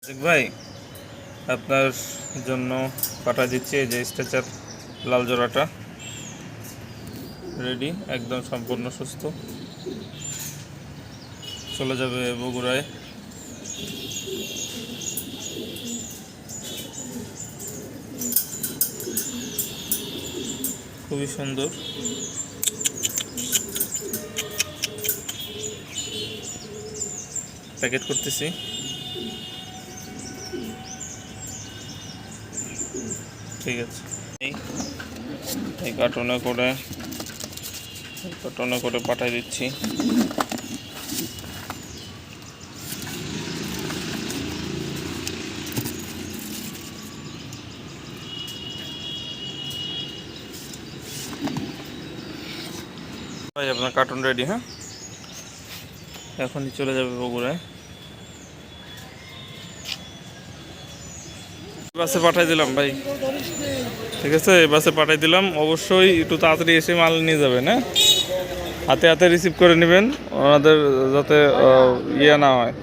ভাই আপনার জন্য পাঠা দিচ্ছি এই যে স্ট্রেচার লাল জোড়াটা রেডি, একদম সম্পূর্ণ সুস্থ, চলে যাবে বগুড়ায়। খুবই সুন্দর। প্যাকেট করতেছি। ঠিক আছে, এই কার্টুনে করে পাঠিয়ে দিচ্ছি। ভাই আপনার কার্টুন রেডি। হ্যাঁ, এখনই চলে যাবে বগুড়ায়। বাসে পাঠিয়ে দিলাম ভাই, ঠিক আছে, বাসে পাঠিয়ে দিলাম। অবশ্যই একটু তাড়াতাড়ি এসে মাল নিয়ে যাবেন। হ্যাঁ, হাতে হাতে রিসিভ করে নেবেন, ওনাদের যাতে ইয়ে না হয়।